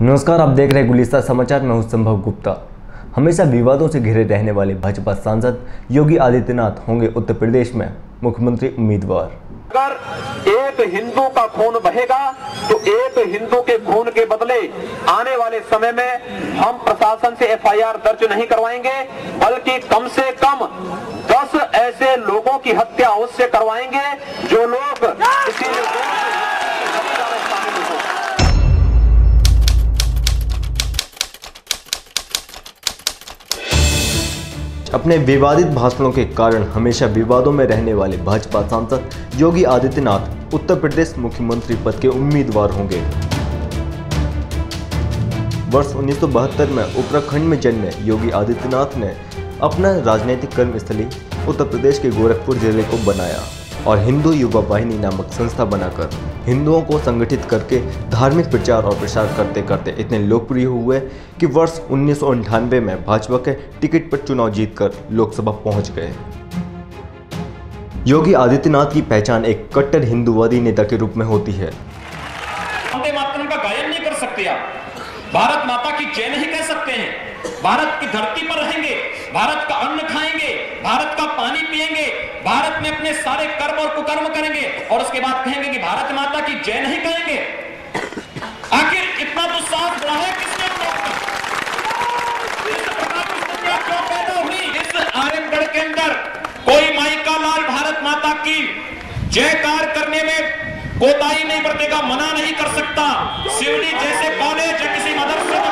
नमस्कार, आप देख रहे हैं गुलिस्तान समाचार। मैं हूं संभव गुप्ता। हमेशा विवादों से घिरे रहने वाले भाजपा सांसद योगी आदित्यनाथ होंगे उत्तर प्रदेश में मुख्यमंत्री उम्मीदवार। अगर एक हिंदू का खून बहेगा तो एक हिंदू के खून के बदले आने वाले समय में हम प्रशासन से एफआईआर दर्ज नहीं करवाएंगे, बल्कि कम से कम 10 ऐसे लोगों की हत्या उससे करवाएंगे जो लोग अपने विवादित भाषणों के कारण हमेशा विवादों में रहने वाले भाजपा सांसद योगी आदित्यनाथ उत्तर प्रदेश मुख्यमंत्री पद के उम्मीदवार होंगे। वर्ष 1972 में उत्तराखंड में जन्मे योगी आदित्यनाथ ने अपना राजनीतिक कर्मस्थली उत्तर प्रदेश के गोरखपुर जिले को बनाया और हिंदू युवा वाहिनी नामक संस्था बनाकर हिंदुओं को संगठित करके धार्मिक प्रचार और प्रसार करते करते इतने लोकप्रिय हुए कि वर्ष 1998 में भाजपा के टिकट पर चुनाव जीतकर लोकसभा पहुंच गए। योगी आदित्यनाथ की पहचान एक कट्टर हिंदूवादी नेता के रूप में होती है। वंदे मातरम का गायन नहीं कर सकते आप, भारत माता की जय नहीं कह सकते हैं, भारत की धरती पर रहेंगे, भारत का अन्न खाएंगे, भारत का पानी पिएंगे, भारत में अपने सारे कर्म और कुकर्म करेंगे और उसके बाद कहेंगे कि भारत माता की जय नहीं कहेंगे। आखिर इतना तो साफ बड़ा है किसने क्यों पैदा हुई? इस आजमगढ़ के अंदर कोई माई का लाल भारत माता की जयकार करने में कोताही नहीं बरतेगा, मना नहीं कर सकता। शिवडी जैसे कॉलेज या किसी मदरसे में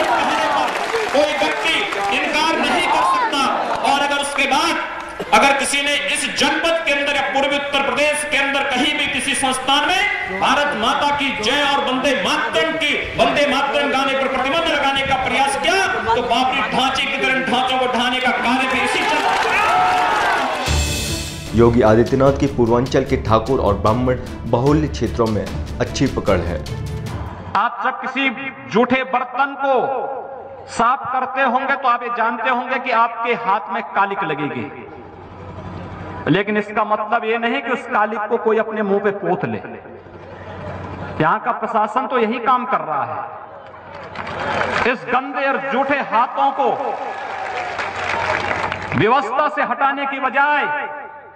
कहने पर कोई व्यक्ति इनकार नहीं कर सकता। और अगर उसके बाद अगर किसी ने इस जनपद के अंदर या पूर्वी उत्तर प्रदेश के अंदर कहीं भी किसी संस्थान में भारत माता की जय और वंदे मातरम गाने पर प्रतिबंध लगाने का प्रयास किया तो बाबरी ढांचीकरण ढांचों को ढाने का कार्य भी इसी योगी आदित्यनाथ की पूर्वांचल के ठाकुर और ब्राह्मण बाहुल्य क्षेत्रों में अच्छी पकड़ है। आप जब किसी जूठे बर्तन को साफ करते होंगे तो आप ये जानते होंगे कि आपके हाथ में कालिक लगेगी, लेकिन इसका मतलब ये नहीं कि उस कालिक को कोई अपने मुंह पे पोत ले। यहां का प्रशासन तो यही काम कर रहा है। इस गंदे और जूठे हाथों को व्यवस्था से हटाने की बजाय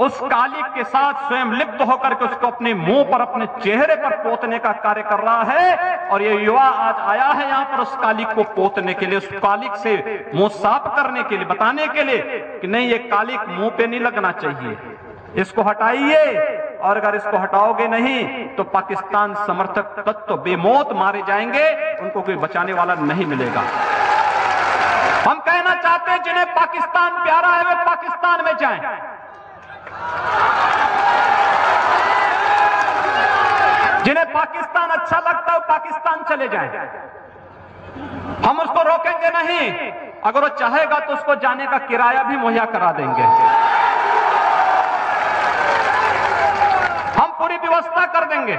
उस कालिक के साथ स्वयं लिप्त होकर के उसको अपने मुंह पर, अपने चेहरे पर पोतने का कार्य कर रहा है। और ये युवा आज आया है यहां पर उस कालिक को पोतने के लिए, उस कालिक से मुंह साफ करने के लिए, बताने के लिए कि नहीं, ये कालिक मुंह पे नहीं लगना चाहिए, इसको हटाइए। और अगर इसको हटाओगे नहीं तो पाकिस्तान समर्थक तत्व बेमौत मारे जाएंगे, उनको कोई बचाने वाला नहीं मिलेगा। हम कहना चाहते हैं जिन्हें पाकिस्तान प्यारा है वे पाकिस्तान में जाएं, जिन्हें पाकिस्तान अच्छा लगता है वो पाकिस्तान चले जाएं। हम उसको रोकेंगे नहीं, अगर वो चाहेगा तो उसको जाने का किराया भी मुहैया करा देंगे, हम पूरी व्यवस्था कर देंगे।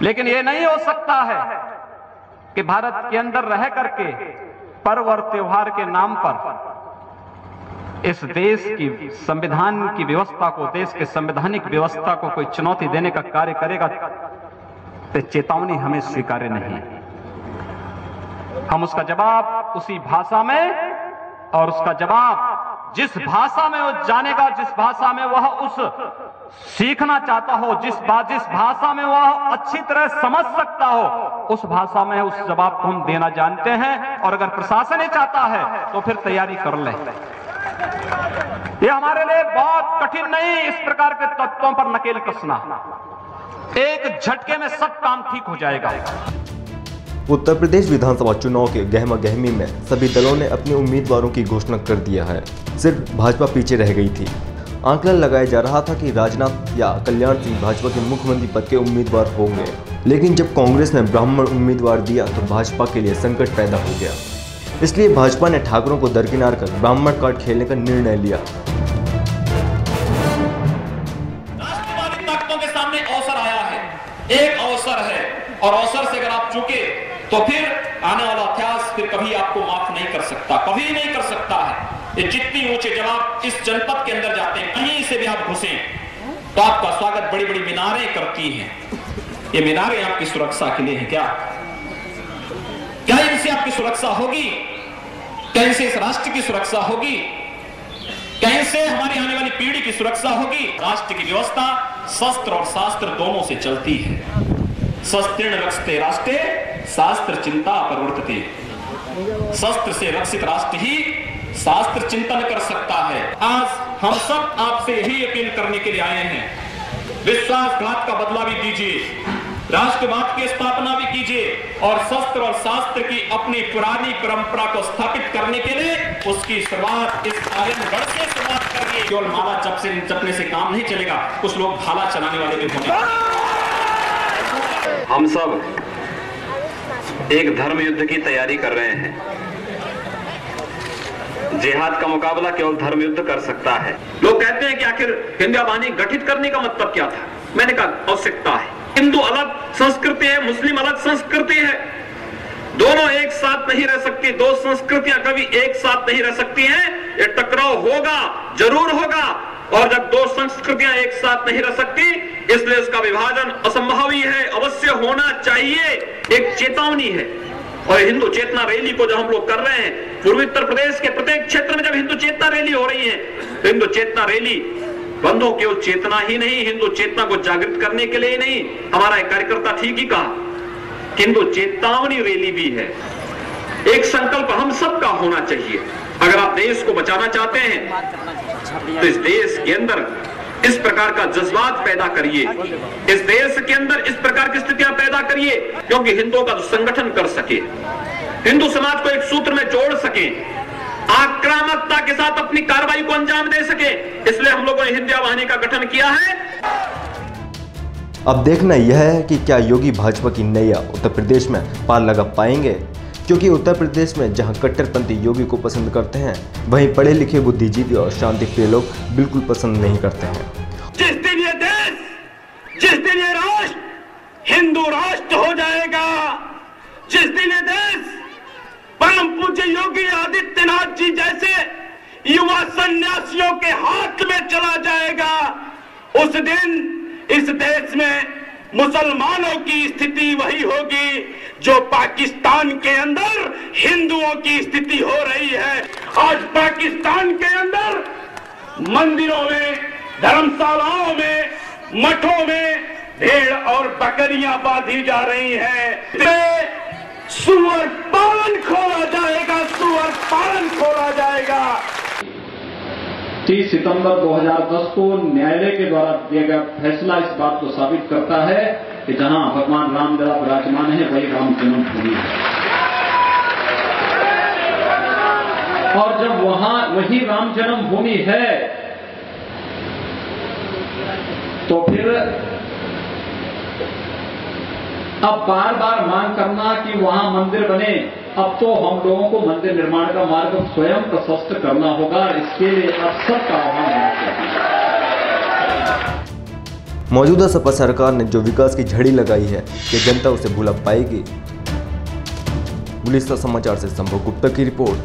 लेकिन ये नहीं हो सकता है कि भारत के अंदर रह करके पर्व और त्योहार के नाम पर इस देश की संविधान की व्यवस्था को, देश के संवैधानिक व्यवस्था को कोई चुनौती देने का कार्य करेगा तो चेतावनी हमें स्वीकार्य नहीं। हम उसका जवाब उसी भाषा में, और उसका जवाब जिस भाषा में वो जानेगा, जिस भाषा में वह उस सीखना चाहता हो, जिस भाषा में वह अच्छी तरह समझ सकता हो, उस भाषा में उस जवाब को हम देना जानते हैं। और अगर प्रशासन ही चाहता है तो फिर तैयारी कर ले। ये हमारे लिए बहुत कठिन नहीं, इस प्रकार के तत्वों पर नकेल कसना, एक झटके में सब काम ठीक हो जाएगा। उत्तर प्रदेश विधानसभा चुनाव के गहमा गहमी में सभी दलों ने अपने उम्मीदवारों की घोषणा कर दिया है, सिर्फ भाजपा पीछे रह गई थी। आंकलन लगाया जा रहा था कि राजनाथ या कल्याण सिंह भाजपा के मुख्यमंत्री पद के उम्मीदवार होंगे, लेकिन जब कांग्रेस ने ब्राह्मण उम्मीदवार दिया तो भाजपा के लिए संकट पैदा हो गया। इसलिए भाजपा ने ठाकुरों को दरकिनार कर ब्राह्मण कार्ड खेलने का निर्णय लिया। राष्ट्रवादी ताकतों के सामने अवसर आया है, एक अवसर है, और अवसर से अगर आप चूके तो फिर आने वाला इतिहास फिर कभी आपको माफ नहीं कर सकता, कभी नहीं कर सकता है। ये जितनी ऊंचे जब आप इस जनपद के अंदर जाते हैं, कहीं से भी आप घुसे तो आपका स्वागत बड़ी बड़ी मीनारें करती हैं। ये मीनारें आपकी सुरक्षा के लिए है क्या? कैसे आपकी सुरक्षा होगी, कैसे इस राष्ट्र की सुरक्षा होगी, कैसे हमारी आने वाली पीढ़ी की सुरक्षा होगी। राष्ट्र की व्यवस्था शस्त्र और शास्त्र दोनों से चलती है। शस्त्रेण रक्षते राष्ट्रे शास्त्र चिंता प्रवर्तते। शस्त्र से रक्षित राष्ट्र ही शास्त्र चिंतन कर सकता है। आज हम सब आपसे यही अपील करने के लिए आए हैं, विश्वासघात का बदला भी दीजिए, राष्ट्रवाद की स्थापना भी कीजिए और शस्त्र और शास्त्र की अपनी पुरानी परंपरा को स्थापित करने के लिए उसकी शुरुआत इस आर्यनगढ़ से शुरुआत करिए। केवल माला जपने से काम नहीं चलेगा, कुछ लोग भाला चलाने वाले भी होंगे। हम सब एक धर्म युद्ध की तैयारी कर रहे हैं। जिहाद का मुकाबला केवल धर्म युद्ध कर सकता है। लोग कहते हैं कि आखिर हिंदू आबादी गठित करने का मतलब क्या था। मैंने कहा आवश्यकता है। हिंदू अलग संस्कृति है, मुस्लिम अलग संस्कृति है, दोनों एक साथ नहीं रह सकती। दो संस्कृतियां कभी एक साथ नहीं रह सकती हैं। ये टकराव होगा, जरूर होगा। और जब दो संस्कृतियां एक साथ नहीं रह सकती, इसलिए इसका विभाजन असंभव ही है, अवश्य होना चाहिए। एक चेतावनी है। और हिंदू चेतना रैली को जब हम लोग कर रहे हैं, पूर्वी उत्तर प्रदेश के प्रत्येक क्षेत्र में जब हिंदू चेतना रैली हो रही है, तो हिंदू चेतना रैली बंधु केवल चेतना ही नहीं, हिंदू चेतना को जागृत करने के लिए ही नहीं। हमारा एक कार्यकर्ता ठीक ही कहा, हिंदू चेतावनी रैली भी है। एक संकल्प हम सबका होना चाहिए। अगर आप देश को बचाना चाहते हैं तो इस देश के अंदर इस प्रकार का जज्बात पैदा करिए, इस देश के अंदर इस प्रकार की स्थितियां पैदा करिए, क्योंकि हिंदुओं का संगठन कर सके, हिंदू समाज को एक सूत्र में जोड़ सके, आक्रामकता के साथ अपनी कार्रवाई को अंजाम दे सके। इसलिए हम लोगों ने हिंदू वाहिनी का गठन किया है। अब देखना यह है कि क्या योगी भाजपा की नैया उत्तर प्रदेश में पार लगा पाएंगे, क्योंकि उत्तर प्रदेश में जहां कट्टरपंथी योगी को पसंद करते हैं, वहीं पढ़े लिखे बुद्धिजीवी और शांति प्रिय लोग बिल्कुल पसंद नहीं करते हैं। जिस दिन ये देश, जिस दिन ये राष्ट्र हिंदू राष्ट्र हो जाएगा, जिस दिन ये देश परम पूज्य योगी आदित्यनाथ जी जैसे युवा सन्यासियों के हाथ में चला जाएगा, उस दिन इस देश में मुसलमानों की स्थिति वही होगी जो पाकिस्तान के अंदर हिंदुओं की स्थिति हो रही है। आज पाकिस्तान के अंदर मंदिरों में, धर्मशालाओं में, मठों में भेड़ और बकरियां बांधी जा रही हैं। सुअर पालन खोला जाएगा, सुअर पालन खोला जाएगा। 30 सितंबर 2010 को न्यायालय के द्वारा दिया गया फैसला इस बात को साबित करता है कि जहां भगवान रामलला विराजमान है वही राम जन्मभूमि है। और जब वही राम जन्मभूमि है तो फिर अब बार बार मांग करना कि वहां मंदिर बने, अब तो हम लोगों को मंदिर निर्माण का मार्ग स्वयं प्रशस्त करना होगा। इसके लिए अब सबका आह्वान होना चाहिए। मौजूदा सपा सरकार ने जो विकास की झड़ी लगाई है कि जनता उसे भुला पाएगी। गुलिस्ता समाचार से संभव गुप्ता की रिपोर्ट।